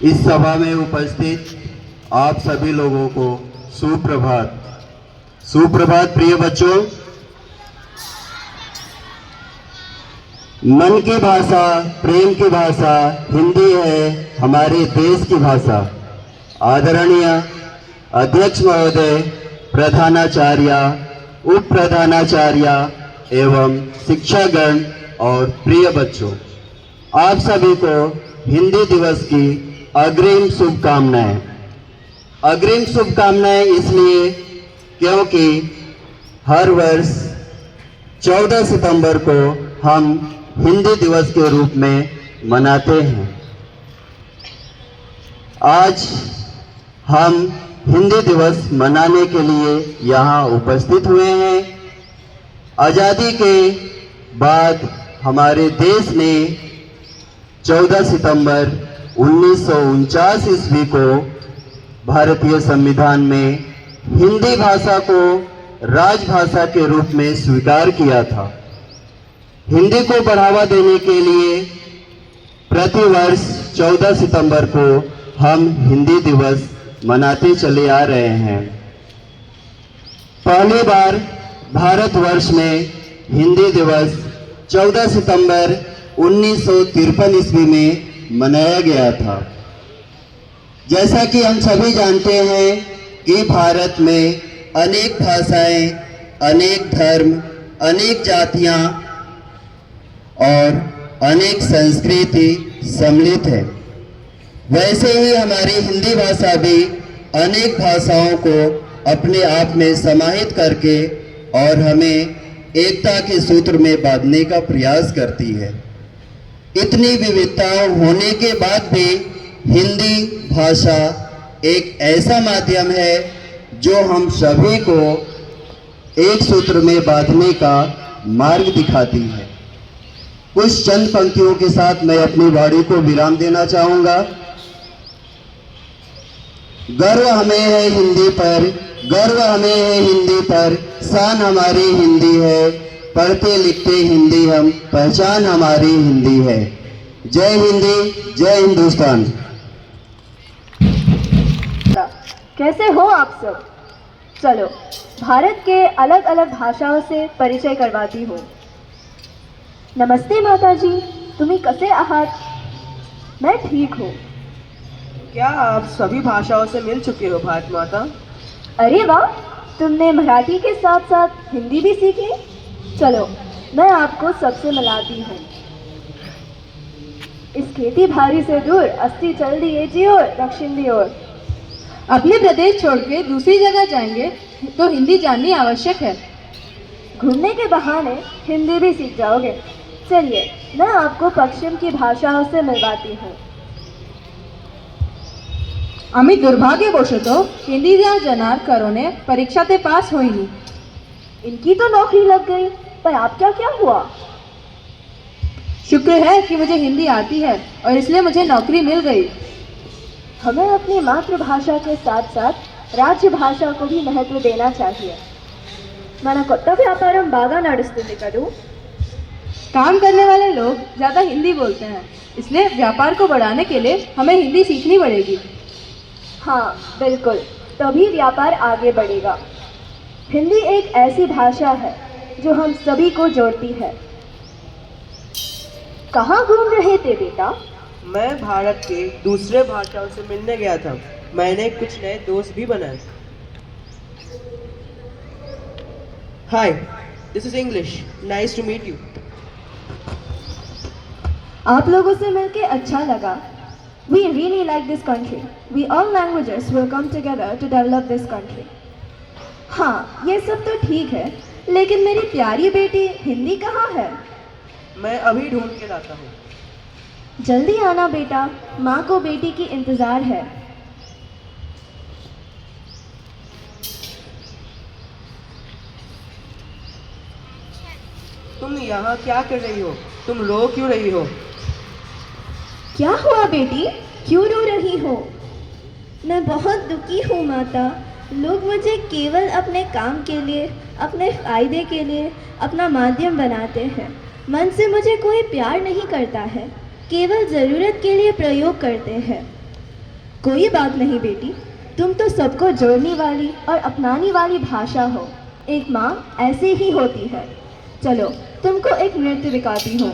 इस सभा में उपस्थित आप सभी लोगों को सुप्रभात। सुप्रभात प्रिय बच्चों। मन की भाषा, प्रेम की भाषा हिंदी है, हमारे देश की भाषा। आदरणीय अध्यक्ष महोदय, प्रधानाचार्य, उप प्रधानाचार्य एवं शिक्षागण और प्रिय बच्चों, आप सभी को हिंदी दिवस की अग्रिम शुभकामनाएं। अग्रिम शुभकामनाएं इसलिए क्योंकि हर वर्ष 14 सितंबर को हम हिंदी दिवस के रूप में मनाते हैं। आज हम हिंदी दिवस मनाने के लिए यहाँ उपस्थित हुए हैं। आज़ादी के बाद हमारे देश ने 14 सितंबर 1949 ईस्वी को भारतीय संविधान में हिंदी भाषा को राजभाषा के रूप में स्वीकार किया था। हिंदी को बढ़ावा देने के लिए प्रतिवर्ष 14 सितंबर को हम हिंदी दिवस मनाते चले आ रहे हैं। पहली बार भारतवर्ष में हिंदी दिवस 14 सितंबर 1953 ईस्वी में मनाया गया था। जैसा कि हम सभी जानते हैं कि भारत में अनेक भाषाएं, अनेक धर्म, अनेक जातियां और अनेक संस्कृति सम्मिलित है। वैसे ही हमारी हिंदी भाषा भी अनेक भाषाओं को अपने आप में समाहित करके और हमें एकता के सूत्र में बांधने का प्रयास करती है। इतनी विविधताएं होने के बाद भी हिंदी भाषा एक ऐसा माध्यम है जो हम सभी को एक सूत्र में बांधने का मार्ग दिखाती है। कुछ चंद पंक्तियों के साथ मैं अपनी वाणी को विराम देना चाहूँगा। गर्व हमें है हिंदी पर, गर्व हमें है हिंदी पर, शान हमारी हिंदी है, पढ़ते लिखते हिंदी हम, पहचान हमारी हिंदी है। जय हिंदी, जय हिंदुस्तान। कैसे हो आप सब? चलो भारत के अलग अलग भाषाओं से परिचय करवाती हूँ। नमस्ते माताजी, तुम्ही कसे आहात? मैं ठीक हूँ। क्या आप सभी भाषाओं से मिल चुके हो भारत माता? अरे वाह, तुमने मराठी के साथ साथ हिंदी भी सीखी। चलो मैं आपको सबसे मिलाती हूँ। इस खेती भारी से दूर अस्ती चल दिए जी और दक्षिण दी ओर। अपने प्रदेश छोड़ के दूसरी जगह जाएंगे तो हिंदी जाननी आवश्यक है। घूमने के बहाने हिंदी भी सीख जाओगे। चलिए मैं आपको पश्चिम की भाषाओं से मिलवाती हूँ। आम्ही दुर्भाग्यवशतो हिंदीच्या जनारकरोने परीक्षा ते पास होईनी। इनकी तो नौकरी लग गई, पर आपका क्या हुआ? शुक्र है कि मुझे हिंदी आती है और इसलिए मुझे नौकरी मिल गई। हमें अपनी मातृभाषा के साथ साथ राज्य भाषा को भी महत्व देना चाहिए। मन కొత్త వ్యాపారం బాగా నడుస్తుంది కదూ। काम करने वाले लोग ज़्यादा हिंदी बोलते हैं, इसलिए व्यापार को बढ़ाने के लिए हमें हिंदी सीखनी पड़ेगी। हाँ बिल्कुल, तभी व्यापार आगे बढ़ेगा। हिंदी एक ऐसी भाषा है जो हम सभी को जोड़ती है। कहाँ घूम रहे थे बेटा? मैं भारत के दूसरे भाषाओं से मिलने गया था। मैंने कुछ नए दोस्त भी बनाए। Hi, this is English. Nice to meet you. आप लोगों से मिलके अच्छा लगा। We really like this country. We all languages will come together to develop this country. हाँ, ये सब तो ठीक है, लेकिन मेरी प्यारी बेटी हिंदी कहाँ है? मैं अभी ढूंढ के लाता हूँ। जल्दी आना बेटा, माँ को बेटी की इंतज़ार है। तुम यहाँ क्या कर रही हो? तुम रो क्यों रही हो? क्या हुआ बेटी, क्यों रो रही हो? मैं बहुत दुखी हूँ माता। लोग मुझे केवल अपने काम के लिए, अपने फ़ायदे के लिए अपना माध्यम बनाते हैं। मन से मुझे कोई प्यार नहीं करता है, केवल ज़रूरत के लिए प्रयोग करते हैं। कोई बात नहीं बेटी, तुम तो सबको जोड़ने वाली और अपनाने वाली भाषा हो। एक माँ ऐसे ही होती है। चलो तुमको एक नृत्य दिखाती हूँ।